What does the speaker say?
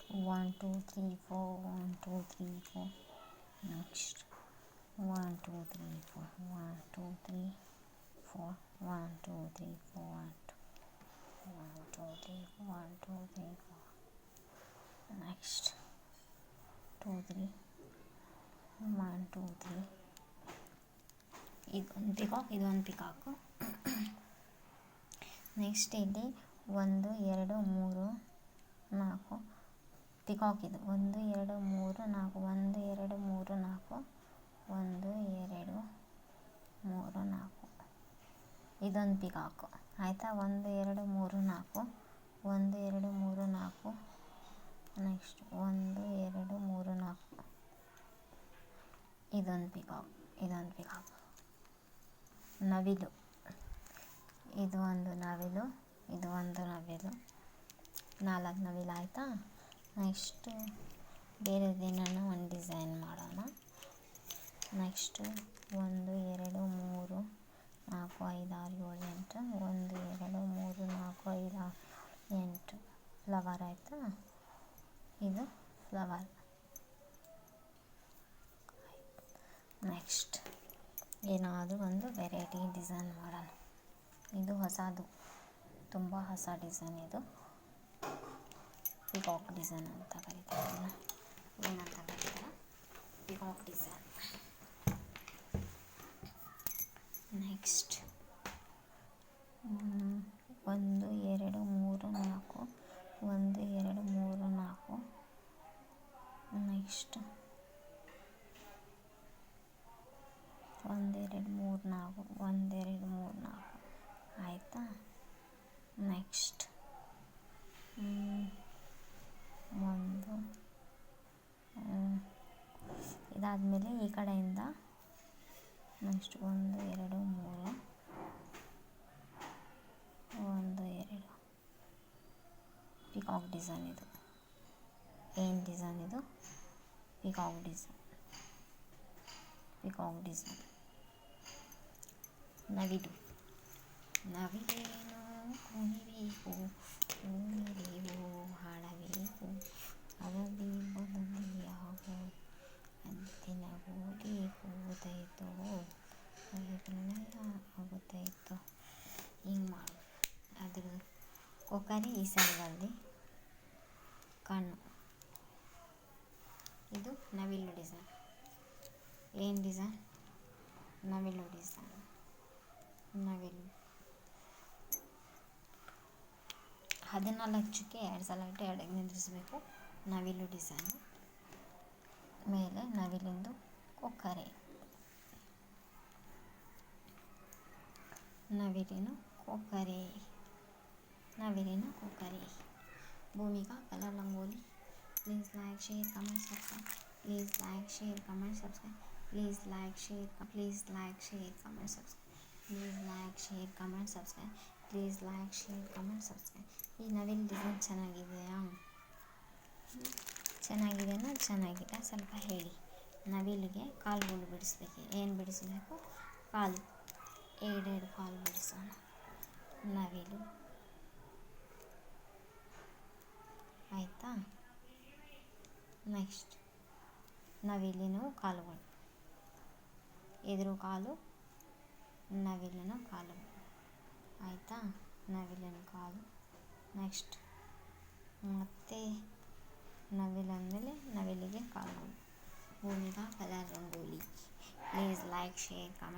1 2 3 4 1 2 3 4 next 1 2 3 4 1 2 3 4 1 2 3 4 1 2 3 1 2 3 4 next 2 3 1 2 3 ಇದೊಂದು peacock next ಇಲ್ಲಿ 1 2 3 4 peacock ಇದು 1 2 3 4 1 2 3 4 1 2 3 4 ಇದೊಂದು ಪಿಕಾಕು ಆಯಿತಾ 1 2 3 4 1 2 3 4 ನೆಕ್ಸ್ಟ್ 1 2 3 4 ಇದೊಂದು ಪಿಕಾಕ್ ನವಿಲು ಇದು ಒಂದು ನವಿಲು 4 ನವಿಲು ಆಯಿತಾ. ನೆಕ್ಸ್ಟು ಬೇರೆದೇನೋ ಒಂದು ಡಿಸೈನ್ ಮಾಡೋಣ. ನೆಕ್ಸ್ಟು 1 2 3 4 5 6 7 8 1 2 3 4 5 6 8 ಫ್ಲವರ್ ಆಯಿತಾ. ಇದು ಫ್ಲವರ್. ನೆಕ್ಸ್ಟ್ ಏನಾದರೂ ಒಂದು ವೆರೈಟಿ ಡಿಸೈನ್ ಮಾಡೋಣ. ಇದು ಹೊಸದು, ತುಂಬ ಹೊಸ ಡಿಸೈನ್. ಇದು ಪಿಕಾಕ್ ಡಿಸೈನ್ ಅಂತ ಕರೀತಾರೆ. ಏನಂತ ಕರೀತಾರೆ? Peacock design. ನೆಕ್ಸ್ಟ್ 1 2 3 4 1 2 3 4 ನೆಕ್ಸ್ಟ್ 1 2 3 4 1 2 3 4 ಆಯಿತಾ. ನೆಕ್ಸ್ಟ್ ಇದಾದಮೇಲೆ ಈ ಕಡೆಯಿಂದ ನೆಕ್ಸ್ಟ್ 1 2 3 1 2 ಪಿಕಾಕ್ ಡಿಸೈನ್. ಇದು ಏನು ಡಿಸೈನ್? ಇದು ಪಿಕಾಕ್ ಡಿಸೈನ್. ನವಿಲೇನು ಕುಣಿಬೇಕು, ಕುಣಿದೇವು ಹಾಡಬೇಕು, ಅಗದಿ ಬದಲಿ ಆಗೋ ಅಂತಿನ ಗೋಲಿ ಕೂತೈತೋ ಪ್ರಣಯ ಆಗುತ್ತೈತೋ. ಹಿಂಗೆ ಮಾಡು. ಅದ್ರ ಕೊಕ್ಕರೆ ಈ ಸೈಡಲ್ಲಿ ಕಣ್ಣು. ಇದು ನವಿಲು ಡಿಸೈನ್. ಏನು ಡಿಸೈನ್? ನವಿಲು ಡಿಸೈನ್. ನವಿಲು 14 ಚುಕ್ಕೆ 2 ಸಲ ಇಟ್ಟು 2 ನಿಂದ್ರಿಸಬೇಕು. ನವಿಲು ಡಿಸೈನು ಮೇಲೆ ನವಿಲಿಂದು ಕೊಕ್ಕರೆ. ನವಿಲಿನ ಕೊಕ್ಕರೆ. Bhumika colour rangoli. Please like share comment subscribe. Please like share comment subscribe. Please like share comment subscribe. Please like share comment subscribe. Please like share comment subscribe. ಈ ನವಿಲು ಡಿಸೈನ್ ಚೆನ್ನಾಗಿದೆಯಾ? ಚೆನ್ನಾಗಿಲ್ಲ ಸ್ವಲ್ಪ ಹೇಳಿ. ನವಿಲಿಗೆ ಕಾಲುಗಳು ಬಿಡಿಸ್ಬೇಕು. ಏನು ಬಿಡಿಸ್ಬೇಕು? ಕಾಲು. 2 ಕಾಲು ಬಿಡಿಸೋಣ. ನವಿಲು ಆಯಿತಾ. ನೆಕ್ಸ್ಟ್ ನವಿಲಿನ ಕಾಲುಗಳು. ಎದುರು ಕಾಲು, ನವಿಲಿನ ಕಾಲು ಆಯಿತಾ. ನವಿಲಿನ ಕಾಲು. ನೆಕ್ಸ್ಟ್ ಮತ್ತೆ ನವಿಲಂದಮೇಲೆ ನವಿಲಿಗೆ ಕಾಲುಗಳು. Bhumika colour rangoli. Please like share comment.